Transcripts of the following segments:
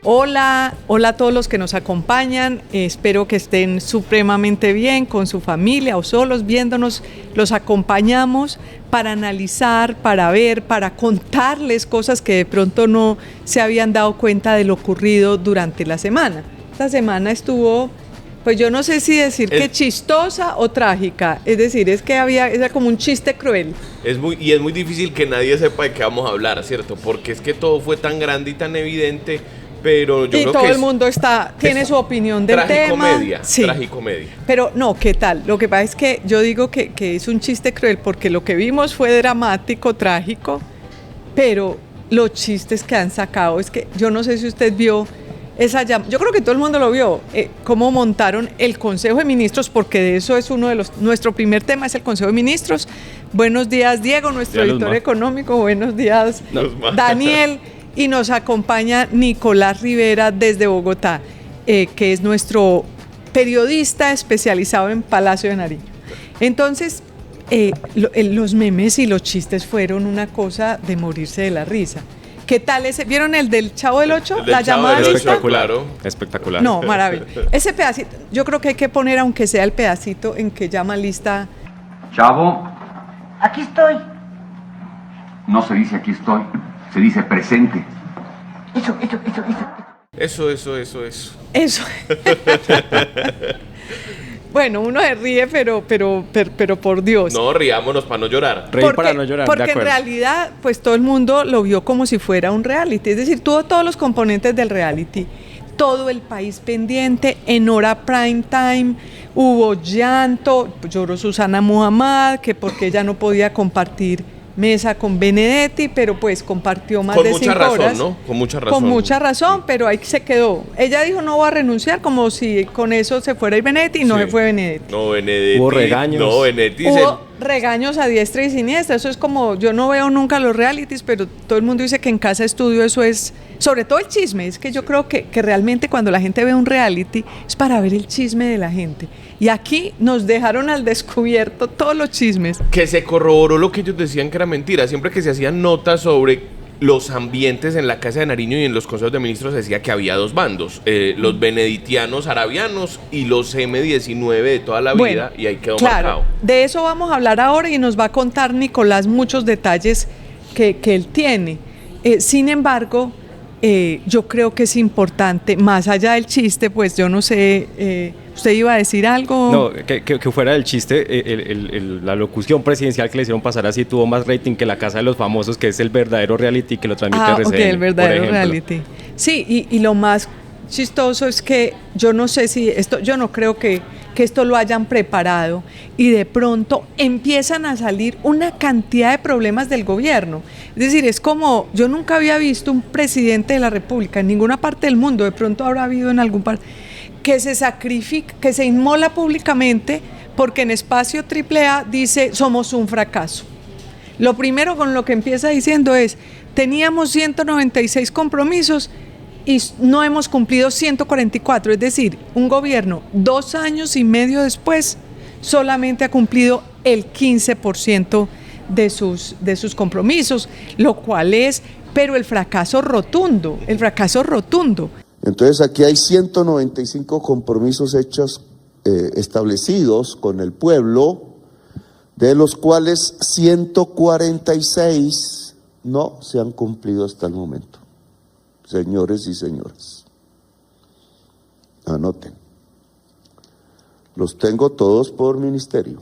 Hola, hola a todos los que nos acompañan, espero que estén supremamente bien con su familia o solos viéndonos, los acompañamos para analizar, para ver, para contarles cosas que de pronto no se habían dado cuenta de lo ocurrido durante la semana. Esta semana estuvo, pues yo no sé si decir que chistosa o trágica, es decir, era como un chiste cruel. Es muy difícil que nadie sepa de qué vamos a hablar, ¿cierto? Porque es que todo fue tan grande y tan evidente. Pero yo creo todo que el mundo tiene su opinión del tema. Sí. Tragicomedia. Pero no, ¿qué tal? Lo que pasa es que yo digo que es un chiste cruel porque lo que vimos fue dramático, trágico, pero los chistes que han sacado es que yo no sé si usted vio yo creo que todo el mundo lo vio, cómo montaron el Consejo de Ministros, porque de eso es nuestro primer tema, es el Consejo de Ministros. Buenos días, Diego, nuestro editor económico. Buenos días, Daniel. Y nos acompaña Nicolás Rivera desde Bogotá, que es nuestro periodista especializado en Palacio de Nariño. Entonces, los memes y los chistes fueron una cosa de morirse de la risa. ¿Qué tal ese? ¿Vieron el del Chavo del Ocho? La llamada lista. Espectacular. Espectacular. No, maravilloso. Ese pedacito, yo creo que hay que poner, aunque sea el pedacito en que llama lista. Chavo. Aquí estoy. No se dice aquí estoy. Se dice presente. Eso. Bueno, uno se ríe, pero por Dios. No, riámonos para no llorar. Reír para no llorar, porque en realidad, pues todo el mundo lo vio como si fuera un reality. Es decir, tuvo todos los componentes del reality. Todo el país pendiente, en hora prime time, hubo llanto, lloró Susana Muhammad, que porque ella no podía compartir mesa con Benedetti, pero pues compartió más de 5 horas. ¿No? Con mucha razón. Con mucha razón, pero ahí se quedó. Ella dijo no va a renunciar, como si con eso se fuera Benedetti, y no se fue Benedetti. No, Benedetti. Hubo regaños. No, Benedetti. Hubo regaños a diestra y siniestra. Eso es como, yo no veo nunca los realities, pero todo el mundo dice que en Casa Estudio eso es, sobre todo el chisme. Es que yo creo que realmente cuando la gente ve un reality es para ver el chisme de la gente. Y aquí nos dejaron al descubierto todos los chismes. Que se corroboró lo que ellos decían que era mentira. Siempre que se hacían notas sobre los ambientes en la Casa de Nariño y en los consejos de ministros, se decía que había dos bandos. Los beneditianos arabianos y los M19 de toda la vida. Y ahí quedó marcado. De eso vamos a hablar ahora y nos va a contar Nicolás muchos detalles que él tiene. Sin embargo, yo creo que es importante, más allá del chiste, pues yo no sé, ¿usted iba a decir algo? No, que fuera del chiste, la locución presidencial que le hicieron pasar así tuvo más rating que La Casa de los Famosos, que es el verdadero reality que lo transmite RCN, ok, el verdadero reality. Sí, y lo más chistoso es que yo no sé si yo no creo que esto lo hayan preparado y de pronto empiezan a salir una cantidad de problemas del gobierno. Es decir, es como, yo nunca había visto un presidente de la República en ninguna parte del mundo, de pronto habrá habido en algún parte, que se sacrifica, que se inmola públicamente porque en Espacio AAA dice somos un fracaso. Lo primero con lo que empieza diciendo es, teníamos 196 compromisos y no hemos cumplido 144, es decir, un gobierno 2 años y medio después solamente ha cumplido el 15% de sus compromisos, lo cual es, pero el fracaso rotundo. Entonces aquí hay 195 compromisos hechos, establecidos con el pueblo, de los cuales 146 no se han cumplido hasta el momento. Señores y señoras, anoten, los tengo todos por ministerio.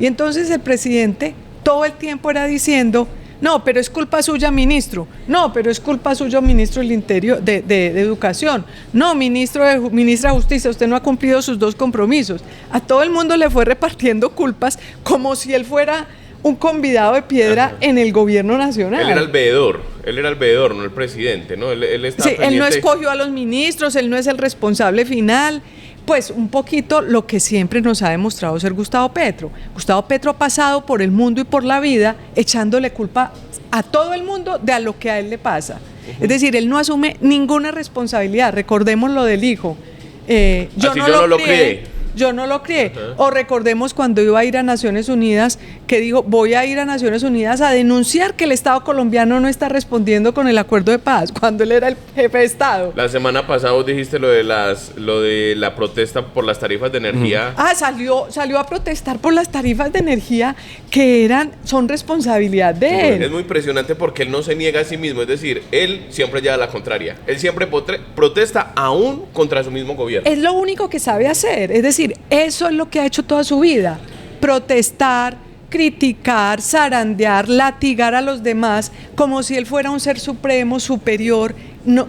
Y entonces el presidente todo el tiempo era diciendo, no, pero es culpa suya, ministro, no, pero es culpa suya, ministro del Interior, de Educación, no, ministra de Justicia, usted no ha cumplido sus 2 compromisos. A todo el mundo le fue repartiendo culpas como si él fuera un convidado de piedra en el gobierno nacional. Él era el veedor, no el presidente, ¿no? Él sí, él no escogió a los ministros, él no es el responsable final. Pues un poquito lo que siempre nos ha demostrado ser Gustavo Petro. Gustavo Petro ha pasado por el mundo y por la vida echándole culpa a todo el mundo de a lo que a él le pasa. Es decir, él no asume ninguna responsabilidad. Recordemos lo del hijo. Yo no lo crié. yo no lo crié. O recordemos cuando iba a ir a Naciones Unidas, que dijo, voy a ir a Naciones Unidas a denunciar que el Estado colombiano no está respondiendo con el acuerdo de paz, cuando él era el jefe de Estado. La semana pasada vos dijiste lo de la protesta por las tarifas de energía. Salió a protestar por las tarifas de energía que son responsabilidad de él. Es muy impresionante porque él no se niega a sí mismo, es decir, él siempre lleva la contraria. Él siempre protesta aún contra su mismo gobierno. Es lo único que sabe hacer, es decir, eso es lo que ha hecho toda su vida, protestar, criticar, zarandear, latigar a los demás, como si él fuera un ser supremo, superior,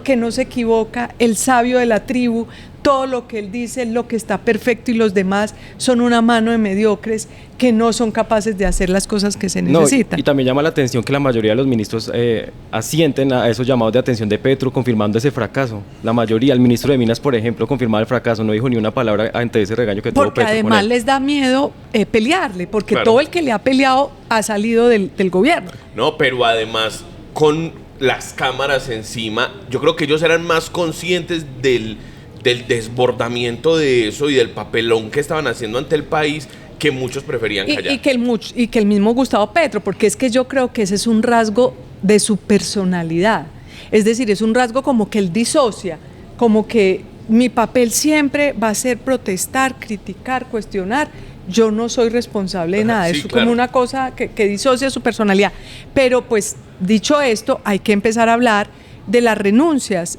que no se equivoca, el sabio de la tribu. Todo lo que él dice es lo que está perfecto y los demás son una mano de mediocres que no son capaces de hacer las cosas que se necesitan. Y también llama la atención que la mayoría de los ministros asienten a esos llamados de atención de Petro confirmando ese fracaso. La mayoría, el ministro de Minas, por ejemplo, confirmaba el fracaso, no dijo ni una palabra ante ese regaño que tuvo Petro. Porque además les da miedo pelearle, porque claro, todo el que le ha peleado ha salido del gobierno. No, pero además con las cámaras encima, yo creo que ellos eran más conscientes del desbordamiento de eso y del papelón que estaban haciendo ante el país, que muchos preferían callar. Y que el mismo Gustavo Petro, porque es que yo creo que ese es un rasgo de su personalidad. Es decir, es un rasgo como que él disocia, como que mi papel siempre va a ser protestar, criticar, cuestionar. Yo no soy responsable de nada, Sí, es claro, como una cosa que disocia su personalidad. Pero pues, dicho esto, hay que empezar a hablar de las renuncias.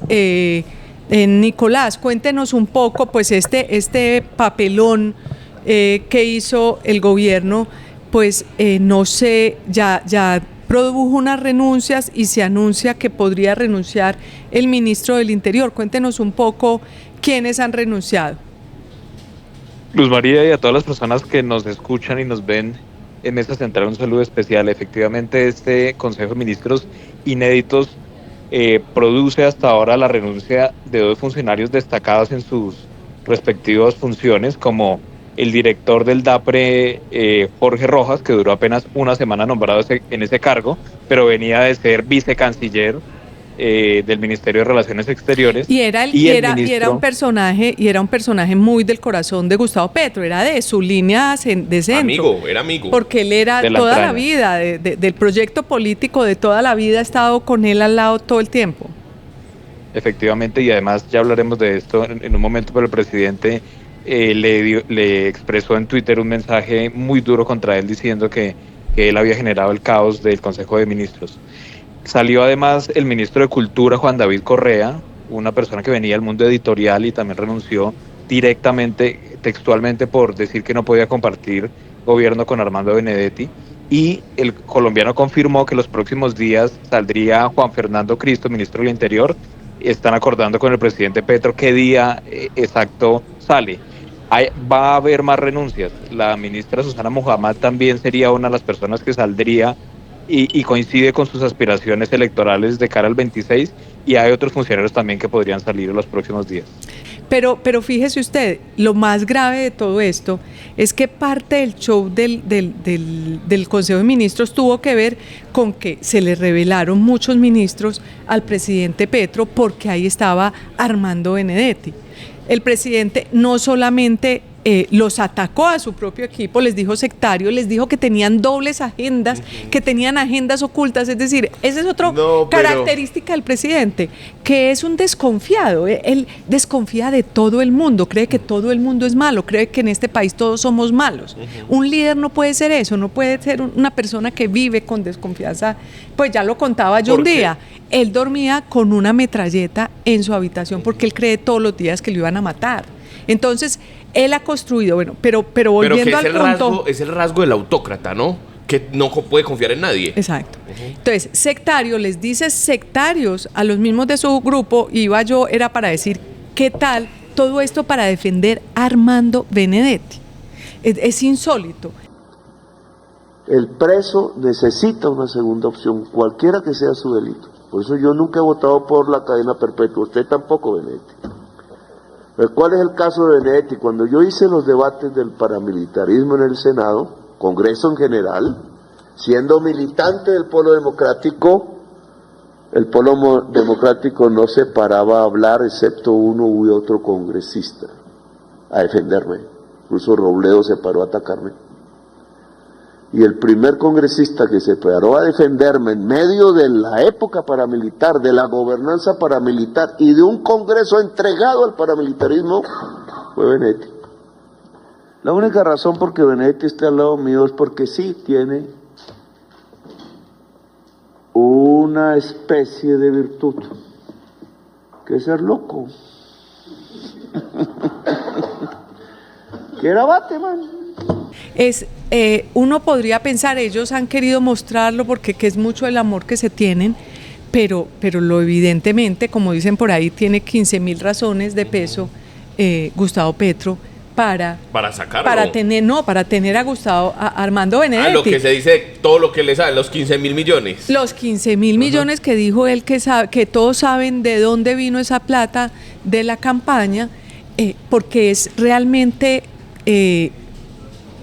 Nicolás, cuéntenos un poco pues este papelón que hizo el gobierno, pues no sé, ya produjo unas renuncias y se anuncia que podría renunciar el ministro del Interior. Cuéntenos un poco quiénes han renunciado. Luz María, y a todas las personas que nos escuchan y nos ven en Mesa Central, un saludo especial. Efectivamente, este Consejo de Ministros inéditos produce hasta ahora la renuncia de 2 funcionarios destacados en sus respectivas funciones, como el director del DAPRE, Jorge Rojas, que duró apenas una semana nombrado en ese cargo, pero venía de ser vicecanciller del Ministerio de Relaciones Exteriores. Y era un personaje muy del corazón de Gustavo Petro, era de su línea de centro. Era amigo. Porque él era toda la vida, del proyecto político de toda la vida, ha estado con él al lado todo el tiempo. Efectivamente, y además ya hablaremos de esto en un momento, pero el presidente le expresó en Twitter un mensaje muy duro contra él, diciendo que él había generado el caos del Consejo de Ministros. Salió además el ministro de Cultura, Juan David Correa, una persona que venía del mundo editorial y también renunció directamente, textualmente, por decir que no podía compartir gobierno con Armando Benedetti. Y el colombiano confirmó que los próximos días saldría Juan Fernando Cristo, ministro del Interior. Están acordando con el presidente Petro qué día exacto sale. Va a haber más renuncias. La ministra Susana Muhammad también sería una de las personas que saldría y coincide con sus aspiraciones electorales de cara al 26, y hay otros funcionarios también que podrían salir en los próximos días. Pero fíjese usted, lo más grave de todo esto es que parte del show del Consejo de Ministros tuvo que ver con que se le revelaron muchos ministros al presidente Petro, porque ahí estaba Armando Benedetti. El presidente no solamente los atacó a su propio equipo, les dijo sectarios, les dijo que tenían dobles agendas, que tenían agendas ocultas, es decir, esa es otra característica del presidente, que es un desconfiado. Él desconfía de todo el mundo, cree que todo el mundo es malo, cree que en este país todos somos malos. Un líder no puede ser eso, no puede ser una persona que vive con desconfianza. Pues ya lo contaba yo un día, él dormía con una metralleta en su habitación porque él cree todos los días que lo iban a matar. Entonces, él ha construido, bueno, pero volviendo al punto... Es el rasgo del autócrata, ¿no? Que no puede confiar en nadie. Exacto. Entonces, sectario, les dice sectarios a los mismos de su grupo, era para decir, ¿qué tal todo esto para defender a Armando Benedetti? Es insólito. El preso necesita una segunda opción, cualquiera que sea su delito. Por eso yo nunca he votado por la cadena perpetua, usted tampoco, Benedetti. ¿Cuál es el caso de Benedetti? Cuando yo hice los debates del paramilitarismo en el Senado, Congreso en general, siendo militante del Polo Democrático, el Polo Democrático no se paraba a hablar excepto uno u otro congresista a defenderme. incluso Robledo se paró a atacarme. Y el primer congresista que se paró a defenderme en medio de la época paramilitar, de la gobernanza paramilitar y de un congreso entregado al paramilitarismo fue Benedetti. La única razón por que Benedetti esté al lado mío es porque sí tiene una especie de virtud, que es ser loco. Que era Batman. Uno podría pensar, ellos han querido mostrarlo porque que es mucho el amor que se tienen, pero lo evidentemente, como dicen por ahí, tiene 15.000 razones de peso, Gustavo Petro, para sacarlo. Para tener a Armando Benedetti. Lo que se dice, todo lo que le sabe, los 15.000 millones. Los 15.000 millones que dijo él, que todos saben de dónde vino esa plata de la campaña, porque es realmente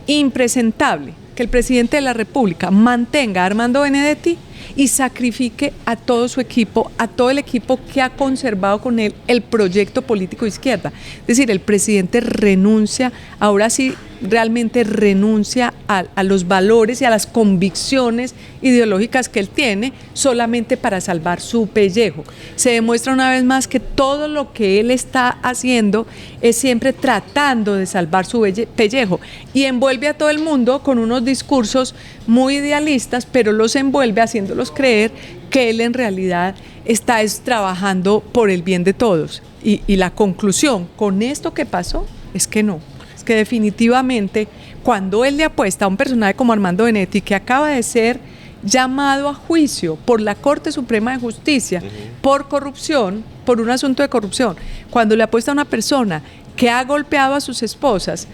impresentable que el presidente de la República mantenga a Armando Benedetti y sacrifique a todo su equipo, a todo el equipo que ha conservado con él el proyecto político de izquierda. Es decir, el presidente renuncia, ahora sí realmente renuncia a los valores y a las convicciones ideológicas que él tiene solamente para salvar su pellejo. Se demuestra una vez más que todo lo que él está haciendo es siempre tratando de salvar su pellejo y envuelve a todo el mundo con unos discursos muy idealistas, pero los envuelve haciéndolos creer que él en realidad está trabajando por el bien de todos. Y la conclusión con esto que pasó es que no. Que definitivamente cuando él le apuesta a un personaje como Armando Benedetti, que acaba de ser llamado a juicio por la Corte Suprema de Justicia por corrupción, por un asunto de corrupción, cuando le apuesta a una persona que ha golpeado a sus esposas,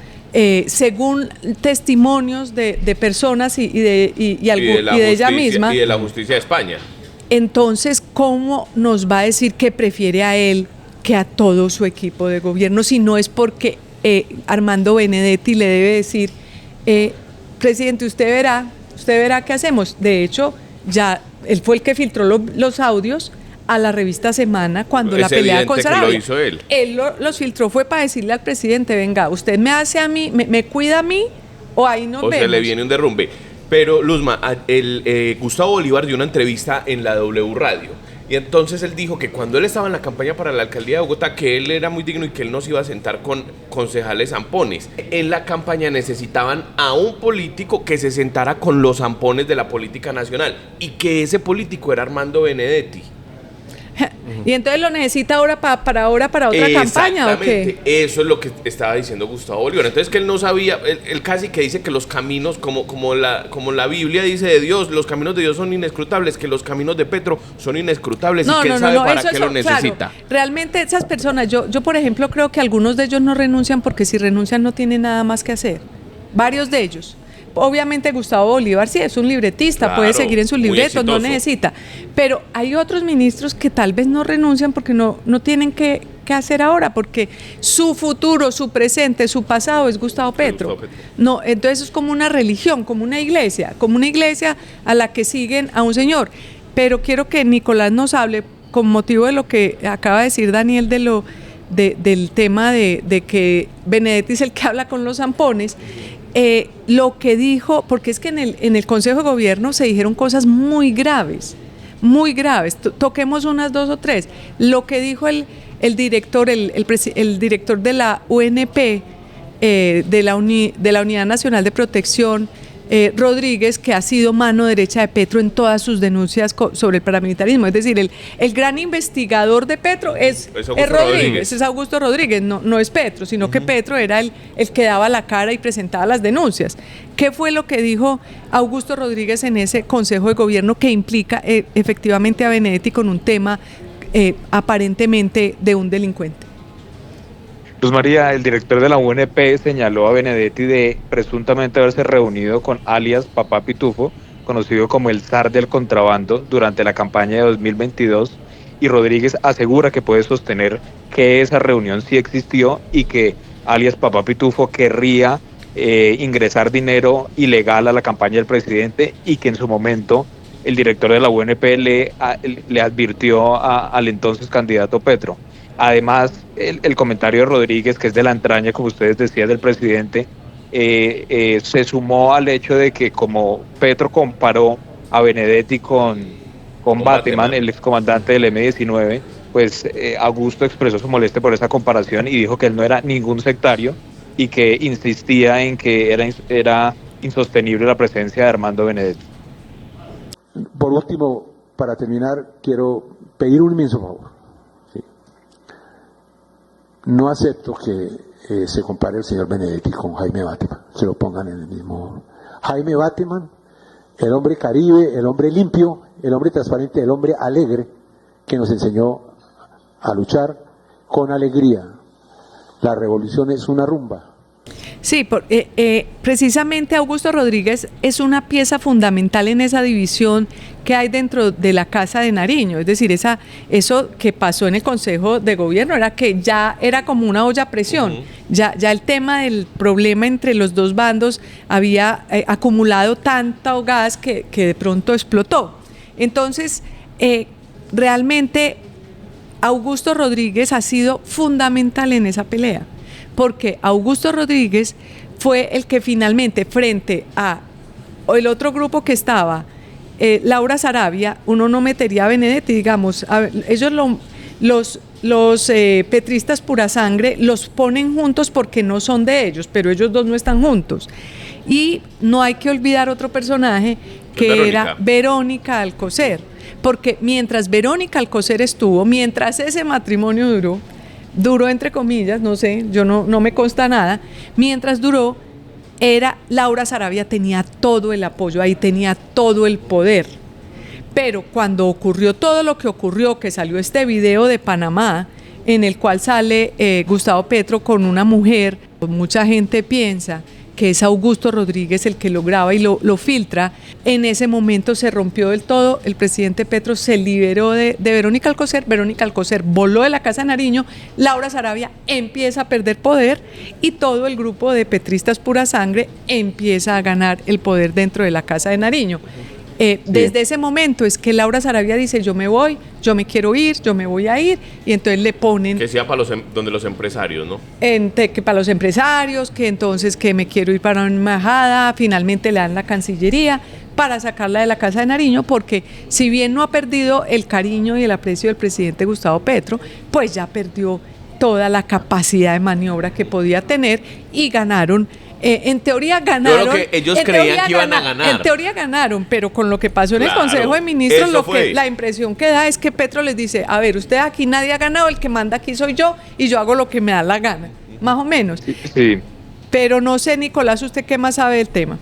según testimonios de personas y de ella misma, y de la justicia de España, entonces ¿cómo nos va a decir que prefiere a él que a todo su equipo de gobierno si no es porque Armando Benedetti le debe decir, presidente, usted verá qué hacemos? De hecho, ya él fue el que filtró los audios a la revista Semana cuando la pelea con Sarabia. Lo hizo él. Él los filtró fue para decirle al presidente, venga, usted me hace a mí, me cuida a mí, o ahí nos vemos. O se le viene un derrumbe. Pero, Luzma, Gustavo Bolívar dio una entrevista en la W Radio. Y entonces él dijo que cuando él estaba en la campaña para la alcaldía de Bogotá, que él era muy digno y que él no se iba a sentar con concejales zampones. En la campaña necesitaban a un político que se sentara con los zampones de la política nacional y que ese político era Armando Benedetti. Y entonces lo necesita ahora para otra campaña, ¿o qué? Eso es lo que estaba diciendo Gustavo Bolívar. Entonces que él no sabía, él casi que dice que los caminos, como la Biblia dice de Dios, los caminos de Dios son inescrutables, que los caminos de Petro son inescrutables y que él sabe para qué lo necesita. Claro, realmente esas personas, yo por ejemplo creo que algunos de ellos no renuncian porque si renuncian no tienen nada más que hacer. Varios de ellos. Obviamente Gustavo Bolívar sí es un libretista, claro, puede seguir en sus libretos, no necesita. Pero hay otros ministros que tal vez no renuncian porque no tienen que hacer ahora, porque su futuro, su presente, su pasado es Gustavo Petro. No, entonces es como una religión, como una iglesia a la que siguen a un señor. Pero quiero que Nicolás nos hable, con motivo de lo que acaba de decir Daniel, del tema de que Benedetti es el que habla con los zampones. Lo que dijo, porque es que en el Consejo de Gobierno se dijeron cosas muy graves, toquemos unas 2 o 3. Lo que dijo el director de la UNP, de la Unidad Nacional de Protección, Rodríguez, que ha sido mano derecha de Petro en todas sus denuncias sobre el paramilitarismo. Es decir, el gran investigador de Petro es Rodríguez, es Augusto Rodríguez, no es Petro, sino que Petro era el que daba la cara y presentaba las denuncias. ¿Qué fue lo que dijo Augusto Rodríguez en ese Consejo de Gobierno que implica efectivamente a Benedetti con un tema aparentemente de un delincuente? Luz María, el director de la UNP señaló a Benedetti de presuntamente haberse reunido con alias Papá Pitufo, conocido como el zar del contrabando, durante la campaña de 2022, y Rodríguez asegura que puede sostener que esa reunión sí existió y que alias Papá Pitufo querría ingresar dinero ilegal a la campaña del presidente y que en su momento el director de la UNP le advirtió al entonces candidato Petro. Además, el comentario de Rodríguez, que es de la entraña, como ustedes decían, del presidente, se sumó al hecho de que como Petro comparó a Benedetti con Bateman, el excomandante del M-19, pues Augusto expresó su molestia por esa comparación y dijo que él no era ningún sectario y que insistía en que era insostenible la presencia de Armando Benedetti. Por último, para terminar, quiero pedir un inmenso favor. ¿Sí? No acepto que se compare el señor Benedetti con Jaime Bateman, se lo pongan en el mismo. Jaime Bateman, el hombre caribe, el hombre limpio, el hombre transparente, el hombre alegre, que nos enseñó a luchar con alegría. La revolución es una rumba. Sí, precisamente Augusto Rodríguez es una pieza fundamental en esa división que hay dentro de la Casa de Nariño, es decir, eso que pasó en el Consejo de Gobierno era que ya era como una olla a presión, ya el tema del problema entre los dos bandos había acumulado tanto gas que de pronto explotó. Entonces, realmente Augusto Rodríguez ha sido fundamental en esa pelea, porque Augusto Rodríguez fue el que finalmente, frente a el otro grupo que estaba, Laura Saravia, uno no metería a Benedetti, digamos, ellos los petristas pura sangre los ponen juntos porque no son de ellos, pero ellos dos no están juntos. Y no hay que olvidar otro personaje que era Verónica Alcocer, porque mientras Verónica Alcocer estuvo, mientras ese matrimonio duró entre comillas, no sé, yo no me consta nada, mientras duró, Laura Saravia tenía todo el apoyo, ahí tenía todo el poder. Pero cuando ocurrió todo lo que ocurrió, que salió este video de Panamá, en el cual sale Gustavo Petro con una mujer, mucha gente piensa que es Augusto Rodríguez el que lo graba y lo filtra. En ese momento se rompió del todo, el presidente Petro se liberó de Verónica Alcocer voló de la Casa de Nariño, Laura Saravia empieza a perder poder y todo el grupo de petristas pura sangre empieza a ganar el poder dentro de la Casa de Nariño. Desde ese momento es que Laura Saravia dice: yo me voy, yo me quiero ir, yo me voy a ir, y entonces le ponen... Que sea para donde los empresarios, ¿no? Que para los empresarios, que entonces que me quiero ir para una embajada, finalmente le dan la Cancillería para sacarla de la Casa de Nariño, porque si bien no ha perdido el cariño y el aprecio del presidente Gustavo Petro, pues ya perdió toda la capacidad de maniobra que podía tener y ganaron. En teoría ganaron. Yo creo que ellos creían que iban a ganar. En teoría ganaron, pero con lo que pasó en el Consejo de Ministros, la impresión que da es que Petro les dice: a ver, usted aquí nadie ha ganado, el que manda aquí soy yo y yo hago lo que me da la gana, más o menos. Sí. Pero no sé, Nicolás, ¿usted qué más sabe del tema?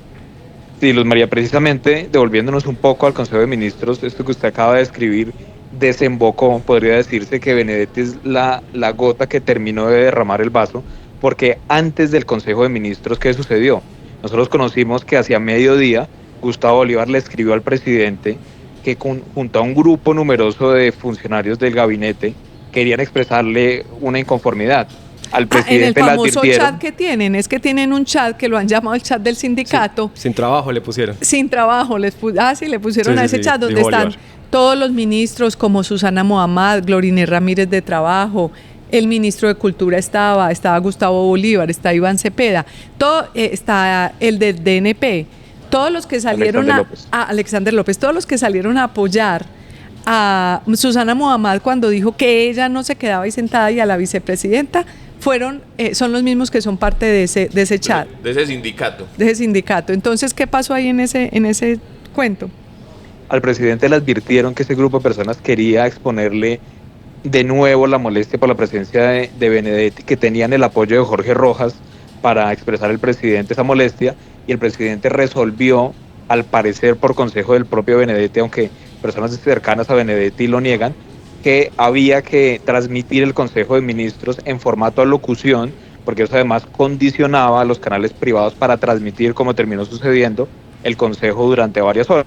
Sí, Luz María, precisamente devolviéndonos un poco al Consejo de Ministros, esto que usted acaba de escribir desembocó, podría decirse que Benedetti es la gota que terminó de derramar el vaso, porque antes del Consejo de Ministros, ¿qué sucedió? Nosotros conocimos que hacia mediodía Gustavo Bolívar le escribió al presidente que junto a un grupo numeroso de funcionarios del gabinete querían expresarle una inconformidad. Al presidente en el le famoso advirtieron. chat que tienen, es que tienen un chat que lo han llamado el chat del sindicato. Sí, sin trabajo le pusieron. Sin trabajo, le pusieron a ese chat donde están Bolívar. Todos los ministros como Susana Mohamed, Glorinés Ramírez de Trabajo, el ministro de Cultura estaba Gustavo Bolívar, está Iván Cepeda, está el del DNP, todos los que salieron Alexander López, todos los que salieron a apoyar a Susana Mohamed cuando dijo que ella no se quedaba ahí sentada, y a la vicepresidenta, son los mismos que son parte de ese chat. De ese sindicato. De ese sindicato. Entonces, ¿qué pasó ahí en ese cuento? Al presidente le advirtieron que ese grupo de personas quería exponerle de nuevo la molestia por la presencia de Benedetti, que tenían el apoyo de Jorge Rojas para expresar al presidente esa molestia, y el presidente resolvió, al parecer por consejo del propio Benedetti, aunque personas cercanas a Benedetti lo niegan, que había que transmitir el Consejo de Ministros en formato a locución, porque eso además condicionaba a los canales privados para transmitir, como terminó sucediendo, el Consejo durante varias horas,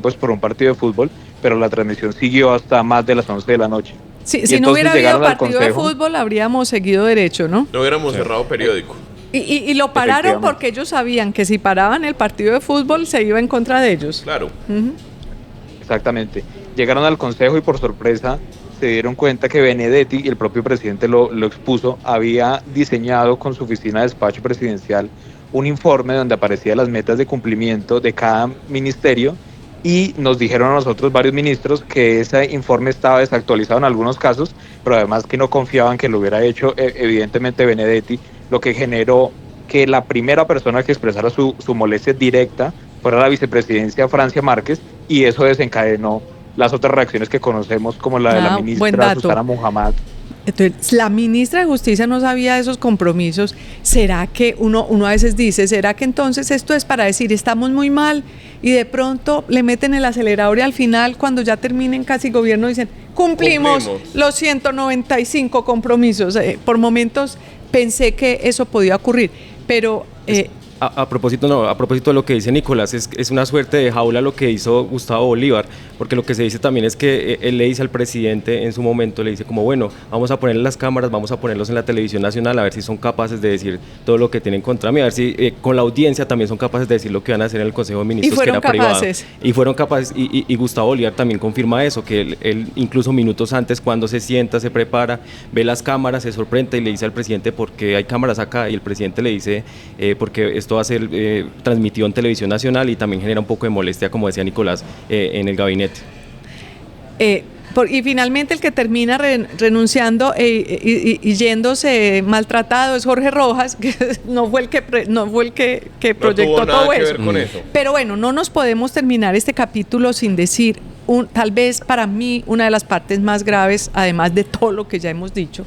pues por un partido de fútbol, pero la transmisión siguió hasta más de las 11 de la noche. Sí, si no hubiera habido partido de fútbol, habríamos seguido derecho, ¿no? No hubiéramos cerrado periódico. Y lo pararon porque ellos sabían que si paraban el partido de fútbol se iba en contra de ellos. Claro. Exactamente. Llegaron al Consejo y por sorpresa se dieron cuenta que Benedetti, y el propio presidente lo expuso, había diseñado con su oficina de despacho presidencial un informe donde aparecían las metas de cumplimiento de cada ministerio, y nos dijeron a nosotros varios ministros que ese informe estaba desactualizado en algunos casos, pero además que no confiaban que lo hubiera hecho evidentemente Benedetti, lo que generó que la primera persona que expresara su molestia directa fuera la vicepresidencia Francia Márquez, y eso desencadenó las otras reacciones que conocemos, como la de la ministra Susana Muhammad. Entonces, la ministra de Justicia no sabía de esos compromisos. ¿Será que uno a veces dice, será que entonces esto es para decir estamos muy mal y de pronto le meten el acelerador y al final, cuando ya terminen casi gobierno, dicen cumplimos los 195 compromisos? Por momentos pensé que eso podía ocurrir, pero... A propósito de lo que dice Nicolás, es una suerte de jaula lo que hizo Gustavo Bolívar, porque lo que se dice también es que él le dice al presidente en su momento, le dice como bueno, vamos a ponerle las cámaras, vamos a ponerlos en la televisión nacional, a ver si son capaces de decir todo lo que tienen contra mí, a ver si con la audiencia también son capaces de decir lo que van a hacer en el Consejo de Ministros, que era privado. Y fueron capaces, y Gustavo Bolívar también confirma eso, que él incluso minutos antes, cuando se sienta, se prepara, ve las cámaras, se sorprende y le dice al presidente por qué hay cámaras acá, y el presidente le dice porque esto va a ser transmitido en televisión nacional, y también genera un poco de molestia, como decía Nicolás, en el gabinete. Y finalmente el que termina renunciando y yéndose maltratado es Jorge Rojas, que no fue el que proyectó todo eso. Pero bueno, no nos podemos terminar este capítulo sin decir, tal vez para mí, una de las partes más graves, además de todo lo que ya hemos dicho,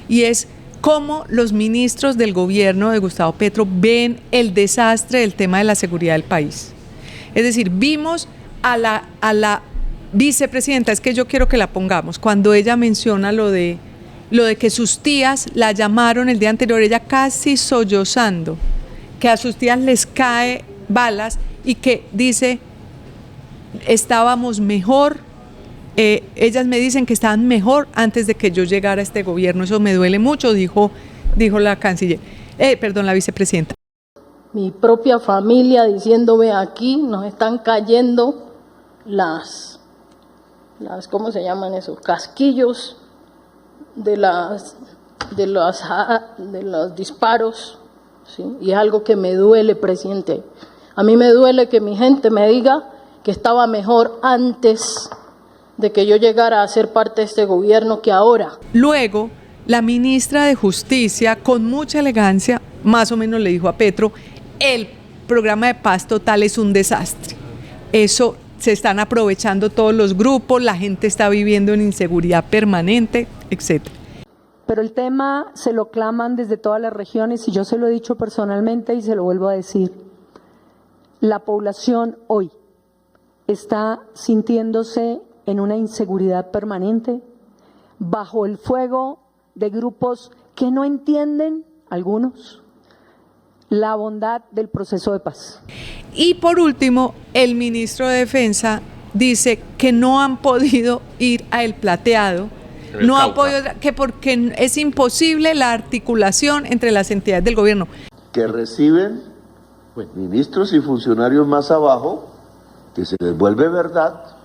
y es cómo los ministros del gobierno de Gustavo Petro ven el desastre del tema de la seguridad del país. Es decir, vimos a la vicepresidenta, es que yo quiero que la pongamos, cuando ella menciona lo de que sus tías la llamaron el día anterior, ella casi sollozando, que a sus tías les cae balas y que dice, estábamos mejor. Ellas me dicen que estaban mejor antes de que yo llegara a este gobierno. Eso me duele mucho, dijo la canciller, la vicepresidenta. Mi propia familia diciéndome, aquí nos están cayendo las ¿cómo se llaman esos? Casquillos de los disparos, ¿sí? Y es algo que me duele, presidente. A mí me duele que mi gente me diga que estaba mejor antes de que yo llegara a ser parte de este gobierno que ahora. Luego, la ministra de Justicia, con mucha elegancia, más o menos le dijo a Petro, el programa de paz total es un desastre. Eso se están aprovechando todos los grupos, la gente está viviendo en inseguridad permanente, etc. Pero el tema se lo claman desde todas las regiones, y yo se lo he dicho personalmente y se lo vuelvo a decir. La población hoy está sintiéndose en una inseguridad permanente, bajo el fuego de grupos que no entienden, algunos, la bondad del proceso de paz. Y por último, el ministro de Defensa dice que no han podido ir a El Plateado, que porque es imposible la articulación entre las entidades del gobierno. Que reciben ministros y funcionarios más abajo, que se les vuelve verdad.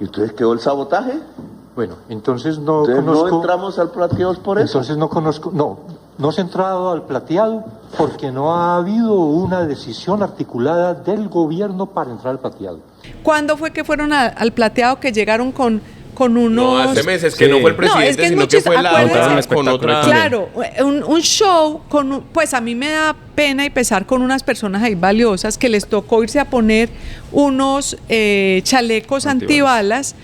¿Entonces quedó el sabotaje? Bueno, entonces no entramos al plateado por eso. Entonces no se ha entrado al plateado porque no ha habido una decisión articulada del gobierno para entrar al plateado. ¿Cuándo fue que fueron al plateado, que llegaron con unos... No, hace meses, que no fue el presidente, sino que fue la otra con otra... Claro, un show, pues a mí me da pena y pesar con unas personas ahí valiosas que les tocó irse a poner unos chalecos antibalas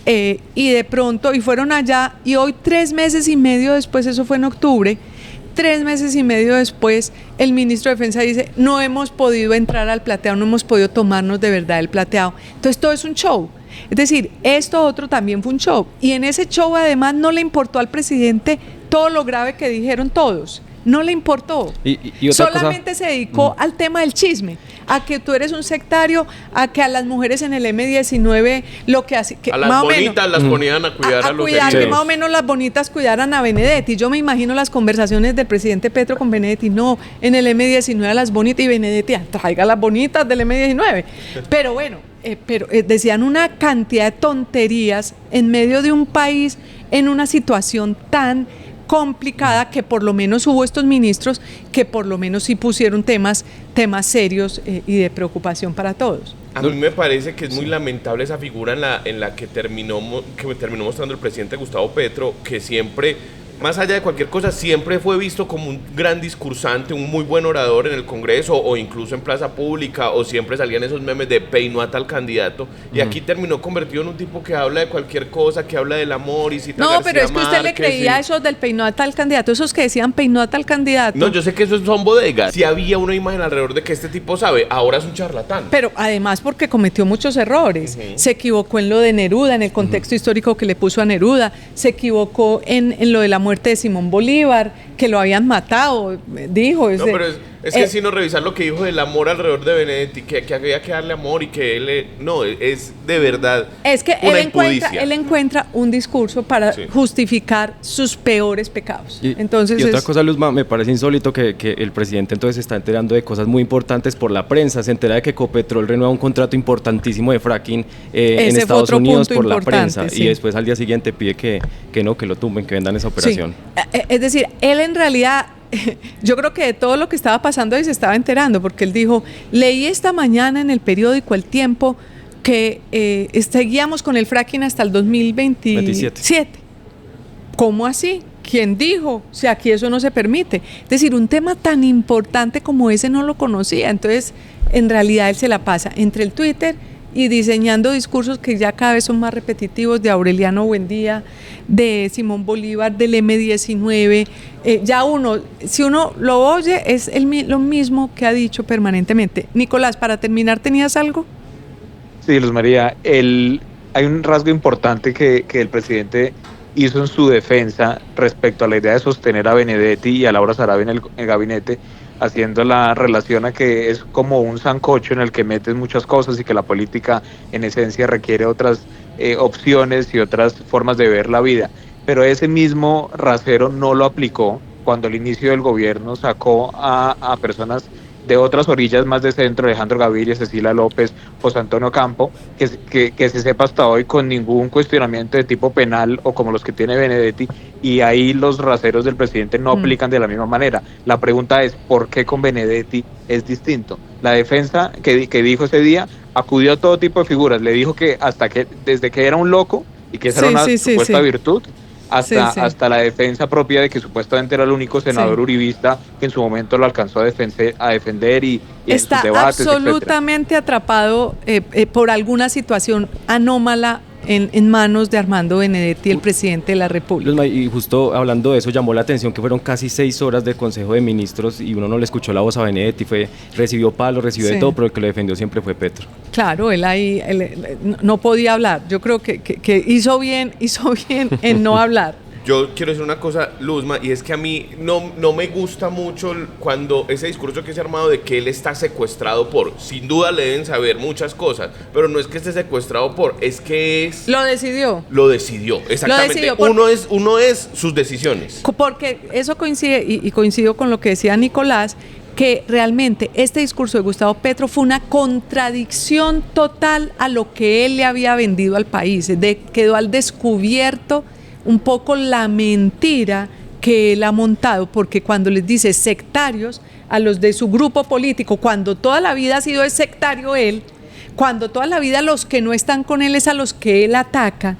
y de pronto, y fueron allá, y hoy 3 meses y medio después, eso fue en octubre, 3 meses y medio después, el ministro de Defensa dice, no hemos podido entrar al plateado, no hemos podido tomarnos de verdad el plateado. Entonces todo es un show. Es decir, esto otro también fue un show. Y en ese show además no le importó al presidente todo lo grave que dijeron todos. No le importó. Y otra solamente cosa, se dedicó al tema del chisme, a que tú eres un sectario, a que a las mujeres en el M19 lo que hace... Que a las más bonitas las ponían a cuidar a los cuidar, que más o menos las bonitas cuidaran a Benedetti. Yo me imagino las conversaciones del presidente Petro con Benedetti. No, en el M19 a las bonitas, y Benedetti, traiga las bonitas del M19. Pero bueno, pero decían una cantidad de tonterías en medio de un país en una situación tan complicada, que por lo menos hubo estos ministros que por lo menos sí pusieron temas serios y de preocupación para todos. A mí me parece que es muy lamentable esa figura en la que terminó mostrando el presidente Gustavo Petro, que siempre, más allá de cualquier cosa, siempre fue visto como un gran discursante, un muy buen orador en el Congreso o incluso en plaza pública, o siempre salían esos memes de peinó a tal candidato, y aquí terminó convertido en un tipo que habla de cualquier cosa, que habla del amor y cita No, García pero es que usted le Márquez, creía eso del peinó a tal candidato, esos que decían peinó a tal candidato. No, yo sé que eso son bodegas. Si había una imagen alrededor de que este tipo sabe, ahora es un charlatán. Pero además porque cometió muchos errores. Se equivocó en lo de Neruda, en el contexto histórico que le puso a Neruda. Se equivocó en lo de la muerte de Simón Bolívar, que lo habían matado, dijo. No, pero es que sino revisar lo que dijo del amor alrededor de Benedetti, que había que darle amor y que él... No, es de verdad es que una él encuentra un discurso para justificar sus peores pecados. Entonces y otra cosa, Luzma, me parece insólito que el presidente entonces se está enterando de cosas muy importantes por la prensa. Se entera de que Ecopetrol renueva un contrato importantísimo de fracking en Estados Unidos por la prensa, y después al día siguiente pide que lo tumben, que vendan esa operación. Sí. Es decir, él en realidad... Yo creo que de todo lo que estaba pasando ahí se estaba enterando, porque él dijo, leí esta mañana en el periódico El Tiempo que seguíamos con el fracking hasta el 2027. ¿Cómo así? ¿Quién dijo? O sea, aquí eso no se permite. Es decir, un tema tan importante como ese no lo conocía. Entonces, en realidad él se la pasa entre el Twitter y diseñando discursos que ya cada vez son más repetitivos, de Aureliano Buendía, de Simón Bolívar, del M-19. Ya si uno lo oye, es lo mismo que ha dicho permanentemente. Nicolás, para terminar, ¿tenías algo? Sí, Luz María, hay un rasgo importante que el presidente hizo en su defensa respecto a la idea de sostener a Benedetti y a Laura Sarabia en el gabinete, haciendo la relación a que es como un sancocho en el que metes muchas cosas y que la política en esencia requiere otras opciones y otras formas de ver la vida. Pero ese mismo rasero no lo aplicó cuando al inicio del gobierno sacó a personas de otras orillas más de centro, Alejandro Gaviria, Cecilia López, José Antonio Campo, que se sepa hasta hoy con ningún cuestionamiento de tipo penal o como los que tiene Benedetti, y ahí los raseros del presidente no aplican de la misma manera. La pregunta es, ¿por qué con Benedetti es distinto? La defensa que dijo ese día acudió a todo tipo de figuras, le dijo que desde que era un loco y que esa era una supuesta virtud, hasta la defensa propia de que supuestamente era el único senador uribista que en su momento lo alcanzó a defender y está en sus debates, absolutamente atrapado por alguna situación anómala en manos de Armando Benedetti, el presidente de la República. Y justo hablando de eso, llamó la atención que fueron casi 6 horas de Consejo de Ministros y uno no le escuchó la voz a Benedetti, recibió palos, recibió de todo, pero el que lo defendió siempre fue Petro. Claro, él no podía hablar. Yo creo que hizo bien en no hablar. Yo quiero decir una cosa, Luzma, y es que a mí no me gusta mucho cuando ese discurso que se ha armado de que él está secuestrado sin duda le deben saber muchas cosas, pero no es que esté secuestrado es que es... Lo decidió, exactamente. Uno es sus decisiones. Porque eso coincide, y coincido con lo que decía Nicolás, que realmente este discurso de Gustavo Petro fue una contradicción total a lo que él le había vendido al país. Quedó al descubierto un poco la mentira que él ha montado, porque cuando les dice sectarios a los de su grupo político, cuando toda la vida ha sido sectario él, cuando toda la vida los que no están con él es a los que él ataca.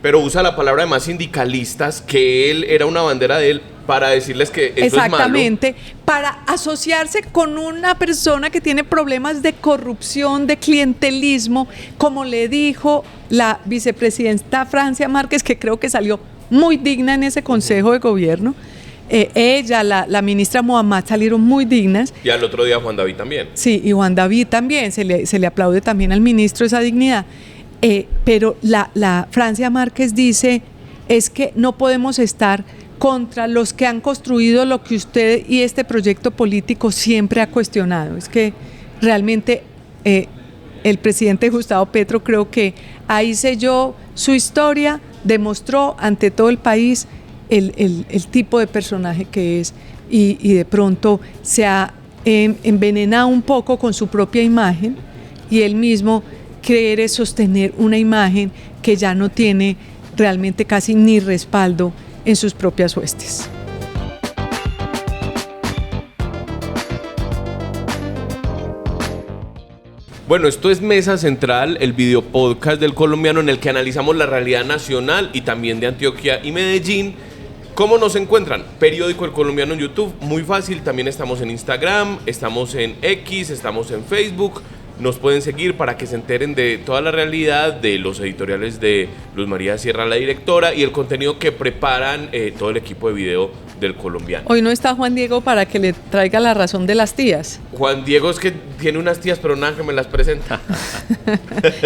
Pero usa la palabra además sindicalistas, que él era una bandera de él, para decirles que eso exactamente, es malo. Para asociarse con una persona que tiene problemas de corrupción, de clientelismo, como le dijo la vicepresidenta Francia Márquez, que creo que salió muy digna en ese consejo de gobierno. Ella, la ministra Mohamed salieron muy dignas. Y al otro día Juan David también. Sí, y Juan David también, se le aplaude también al ministro esa dignidad. Pero la Francia Márquez dice, es que no podemos estar contra los que han construido lo que usted y este proyecto político siempre ha cuestionado. Es que realmente el presidente Gustavo Petro, creo que ahí selló su historia, demostró ante todo el país el tipo de personaje que es, y de pronto se ha envenenado un poco con su propia imagen, y él mismo quiere sostener una imagen que ya no tiene realmente casi ni respaldo en sus propias huestes. Bueno, esto es Mesa Central, el video podcast del Colombiano en el que analizamos la realidad nacional y también de Antioquia y Medellín. ¿Cómo nos encuentran? Periódico El Colombiano en YouTube, muy fácil. También estamos en Instagram, estamos en X, estamos en Facebook. Nos pueden seguir para que se enteren de toda la realidad, de los editoriales de Luz María Sierra, la directora, y el contenido que preparan todo el equipo de video del Colombiano. Hoy no está Juan Diego para que le traiga la razón de las tías. Juan Diego es que tiene unas tías, pero nada que me las presenta.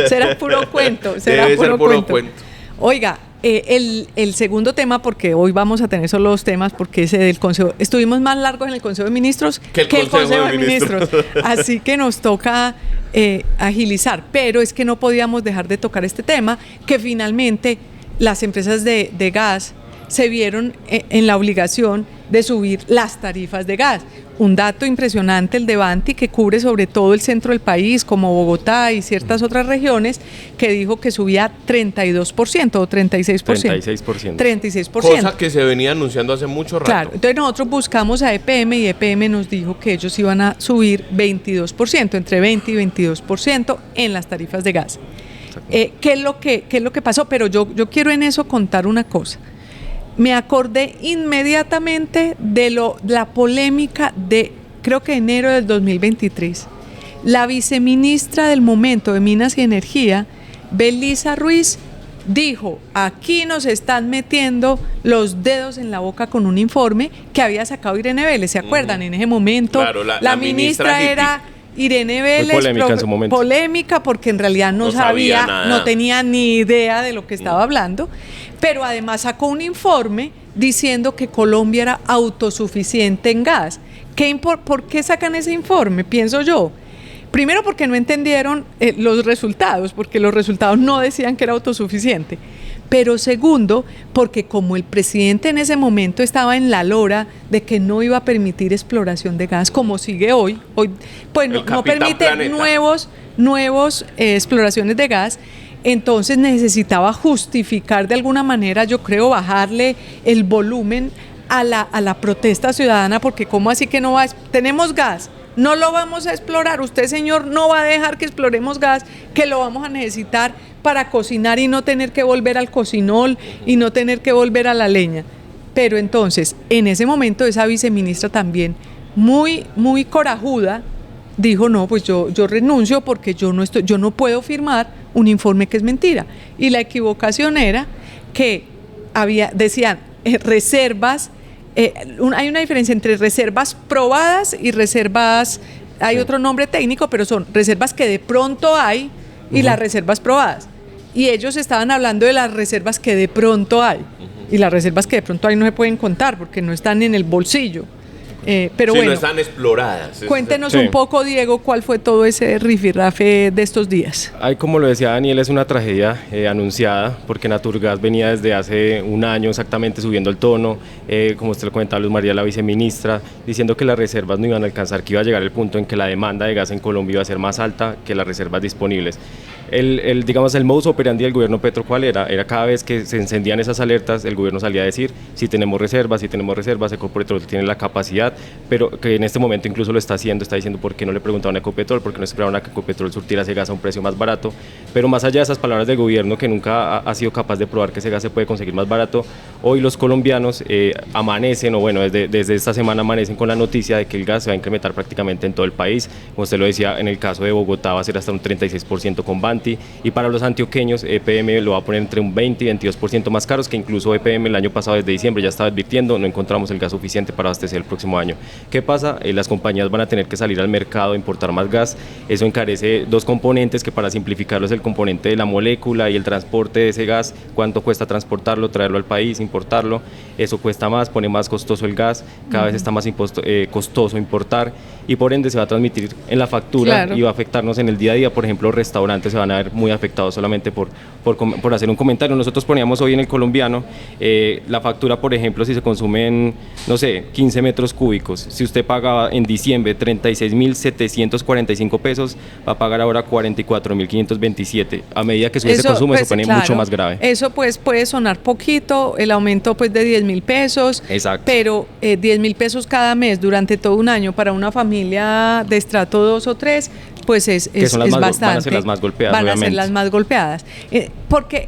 Será puro cuento. Debe ser puro cuento. Oiga, el segundo tema, porque hoy vamos a tener solo dos temas, porque ese del Consejo, estuvimos más largos en el Consejo de Ministros que el Consejo de Ministros. Así que nos toca agilizar, pero es que no podíamos dejar de tocar este tema, que finalmente las empresas de gas se vieron en la obligación de subir las tarifas de gas. Un dato impresionante, el de Banti, que cubre sobre todo el centro del país, como Bogotá y ciertas otras regiones, que dijo que subía 32% o 36%. 36%. Cosa que se venía anunciando hace mucho rato. Claro, entonces nosotros buscamos a EPM y EPM nos dijo que ellos iban a subir 22%, entre 20 y 22% en las tarifas de gas. ¿Qué es lo que pasó? Pero yo quiero en eso contar una cosa. Me acordé inmediatamente de la polémica de, creo que enero del 2023. La viceministra del momento de Minas y Energía, Belisa Ruiz, dijo: aquí nos están metiendo los dedos en la boca con un informe que había sacado Irene Vélez. ¿Se acuerdan? En ese momento, claro, la ministra era Irene Vélez, polémica en su momento. Polémica porque en realidad no sabía nada. No tenía ni idea de lo que estaba hablando, pero además sacó un informe diciendo que Colombia era autosuficiente en gas. ¿Por qué sacan ese informe? Pienso yo. Primero, porque no entendieron los resultados, porque los resultados no decían que era autosuficiente. Pero segundo, porque como el presidente en ese momento estaba en la lora de que no iba a permitir exploración de gas, como sigue hoy pues no permite nuevos exploraciones de gas, entonces necesitaba justificar de alguna manera, yo creo, bajarle el volumen a la protesta ciudadana, porque ¿cómo así que no va? Tenemos gas, no lo vamos a explorar, usted, señor, no va a dejar que exploremos gas, que lo vamos a necesitar para cocinar y no tener que volver al cocinol y no tener que volver a la leña. Pero entonces, en ese momento, esa viceministra también, muy, muy corajuda, dijo: no, pues yo renuncio porque yo no puedo firmar un informe que es mentira. Y la equivocación era que decían reservas. Hay una diferencia entre reservas probadas y reservas, hay otro nombre técnico, pero son reservas que de pronto hay y las reservas probadas. Y ellos estaban hablando de las reservas que de pronto hay. Y las reservas que de pronto hay no se pueden contar porque no están en el bolsillo. Pero sí, bueno, no están exploradas. Cuéntenos un poco, Diego, cuál fue todo ese rifirrafe de estos días. Ay, como lo decía Daniel, es una tragedia anunciada, porque Naturgas venía desde hace un año exactamente subiendo el tono, como usted lo comentaba, Luz María, la viceministra, diciendo que las reservas no iban a alcanzar, que iba a llegar el punto en que la demanda de gas en Colombia iba a ser más alta que las reservas disponibles. Digamos, el modus operandi del gobierno Petro, ¿cuál era? Era cada vez que se encendían esas alertas, el gobierno salía a decir: si tenemos reservas, Ecopetrol tiene la capacidad, pero que en este momento incluso lo está diciendo: ¿por qué no le preguntaban a Ecopetrol? ¿Por qué no esperaban a que Ecopetrol surtiera ese gas a un precio más barato? Pero más allá de esas palabras del gobierno, que nunca ha sido capaz de probar que ese gas se puede conseguir más barato, hoy los colombianos amanecen, o bueno, desde esta semana amanecen con la noticia de que el gas se va a incrementar prácticamente en todo el país. Como usted lo decía, en el caso de Bogotá va a ser hasta un 36% con Banti, y para los antioqueños EPM lo va a poner entre un 20 y 22% más caros, que incluso EPM el año pasado desde diciembre ya estaba advirtiendo: no encontramos el gas suficiente para abastecer el próximo año. ¿Qué pasa? Las compañías van a tener que salir al mercado a importar más gas. Eso encarece dos componentes, que para simplificarlo es el componente de la molécula y el transporte de ese gas. ¿Cuánto cuesta transportarlo, traerlo al país, importarlo? Eso cuesta más, pone más costoso el gas, cada vez está más costoso importar, y por ende se va a transmitir en la factura, claro, y va a afectarnos en el día a día. Por ejemplo, restaurantes se van van a ver muy afectados solamente por hacer un comentario. Nosotros poníamos hoy en El Colombiano la factura, por ejemplo, si se consumen, no sé, 15 metros cúbicos, si usted pagaba en diciembre 36.745 pesos, va a pagar ahora 44.527. A medida que sube ese consumo, pues, se pone claro, mucho más grave. Eso pues puede sonar poquito, el aumento pues de 10.000 pesos, exacto, pero 10.000 pesos cada mes durante todo un año para una familia de estrato 2 o 3, pues es bastante. Van a ser las más golpeadas, van obviamente. a ser las más golpeadas. Porque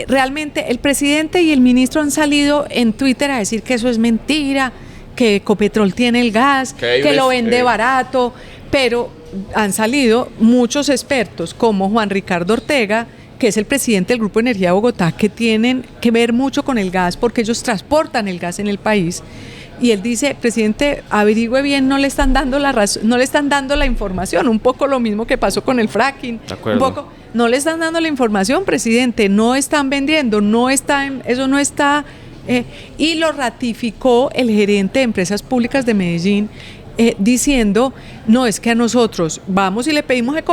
realmente el presidente y el ministro han salido en Twitter a decir que eso es mentira, que Ecopetrol tiene el gas, que lo vende barato, pero han salido muchos expertos como Juan Ricardo Ortega, que es el presidente del Grupo Energía de Bogotá, que tienen que ver mucho con el gas porque ellos transportan el gas en el país. Y él dice, presidente, averigüe bien, no le están dando la razón, no le están dando la información, un poco lo mismo que pasó con el fracking, un poco, no le están dando la información, presidente, no están vendiendo, eso no está, y lo ratificó el gerente de Empresas Públicas de Medellín, diciendo, no, es que a nosotros vamos y le pedimos a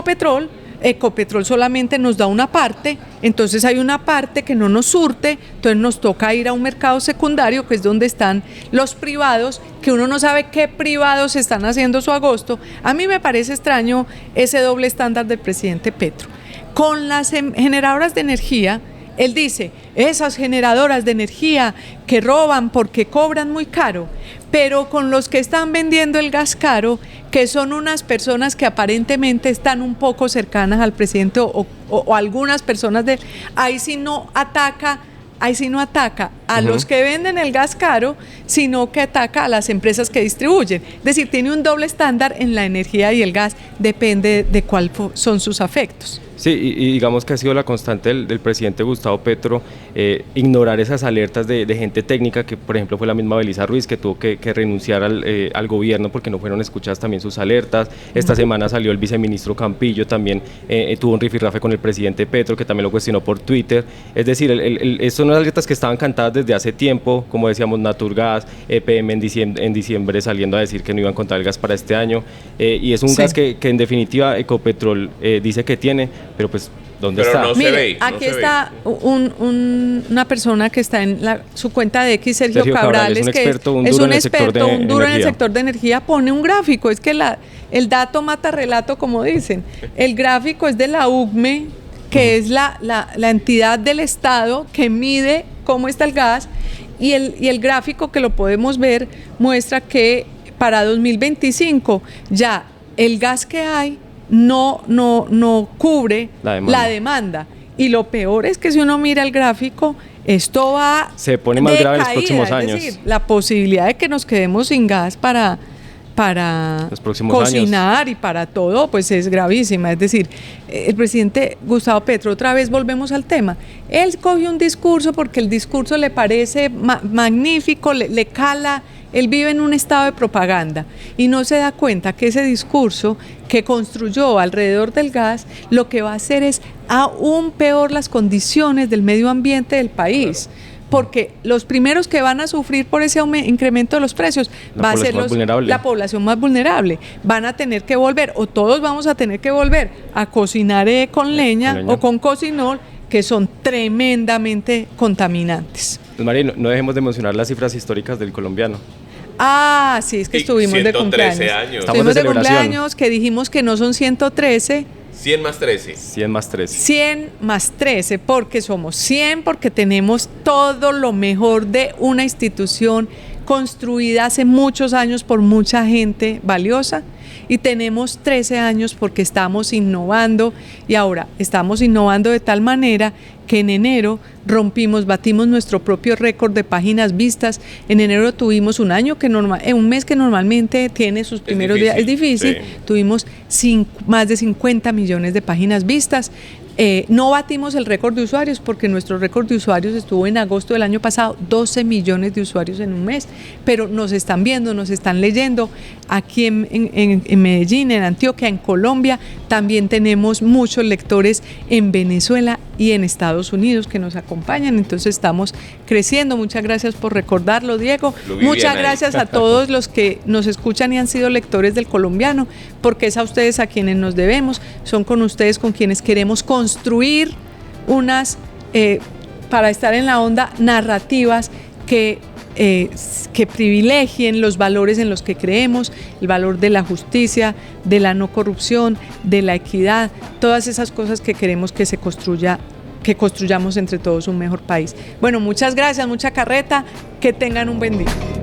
Ecopetrol solamente nos da una parte, entonces hay una parte que no nos surte, entonces nos toca ir a un mercado secundario, que es donde están los privados, que uno no sabe qué privados están haciendo su agosto. A mí me parece extraño ese doble estándar del presidente Petro. Con las generadoras de energía, él dice, esas generadoras de energía que roban porque cobran muy caro, pero con los que están vendiendo el gas caro, que son unas personas que aparentemente están un poco cercanas al presidente o algunas personas de él, ahí sí no ataca a los que venden el gas caro, sino que ataca a las empresas que distribuyen. Es decir, tiene un doble estándar en la energía y el gas, depende de cuáles son sus afectos. Sí, y digamos que ha sido la constante del presidente Gustavo Petro ignorar esas alertas de gente técnica, que por ejemplo fue la misma Belisa Ruiz, que tuvo que renunciar al gobierno porque no fueron escuchadas también sus alertas. Esta semana salió el viceministro Campillo, también tuvo un rifirrafe con el presidente Petro, que también lo cuestionó por Twitter. Es decir, son unas alertas que estaban cantadas desde hace tiempo, como decíamos, Naturgas, EPM en diciembre saliendo a decir que no iban a encontrar el gas para este año, y es un gas que en definitiva Ecopetrol dice que tiene, pero pues, ¿dónde está? No. Mire, aquí está una persona que está en su cuenta de X, Sergio Cabrales, que es un experto, un duro en el sector de energía, pone un gráfico, es que el dato mata relato, como dicen. El gráfico es de la UCME, que es la entidad del Estado que mide cómo está el gas, y el gráfico, que lo podemos ver, muestra que para 2025 ya el gas que hay no cubre la demanda. Y lo peor es que si uno mira el gráfico, esto se pone más grave en los próximos años. Es decir, la posibilidad de que nos quedemos sin gas para los próximos cocinar años y para todo, pues es gravísima. Es decir, el presidente Gustavo Petro, otra vez volvemos al tema, él cogió un discurso porque el discurso le parece magnífico, le cala. Él vive en un estado de propaganda y no se da cuenta que ese discurso que construyó alrededor del gas lo que va a hacer es aún peor las condiciones del medio ambiente del país. Porque los primeros que van a sufrir por ese incremento de los precios va a ser la población más vulnerable. Van a tener que volver, o todos vamos a tener que volver a cocinar con leña o con cocinol, que son tremendamente contaminantes. Pues María, no dejemos de mencionar las cifras históricas del colombiano. Ah, sí, es que estuvimos de cumpleaños. Estuvimos de cumpleaños, que dijimos que no son 113. 100 más 13. 100 más 13. 100 más 13, porque somos 100, porque tenemos todo lo mejor de una institución construida hace muchos años por mucha gente valiosa, y tenemos 13 años porque estamos innovando, y ahora estamos innovando de tal manera que en enero batimos nuestro propio récord de páginas vistas. En enero tuvimos un mes que normalmente tiene sus primeros días, es difícil, sí. Tuvimos más de 50 millones de páginas vistas. No batimos el récord de usuarios porque nuestro récord de usuarios estuvo en agosto del año pasado, 12 millones de usuarios en un mes, pero nos están viendo, nos están leyendo aquí en Medellín, en Antioquia, en Colombia. También tenemos muchos lectores en Venezuela y en Estados Unidos que nos acompañan. Entonces estamos creciendo. Muchas gracias por recordarlo, Diego. Muchas gracias a todos los que nos escuchan y han sido lectores del Colombiano, porque es a ustedes a quienes nos debemos. Son con ustedes con quienes queremos construir unas, para estar en la onda, narrativas que privilegien los valores en los que creemos, el valor de la justicia, de la no corrupción, de la equidad, todas esas cosas que queremos que que construyamos entre todos un mejor país. Bueno, muchas gracias, mucha carreta, que tengan un buen día.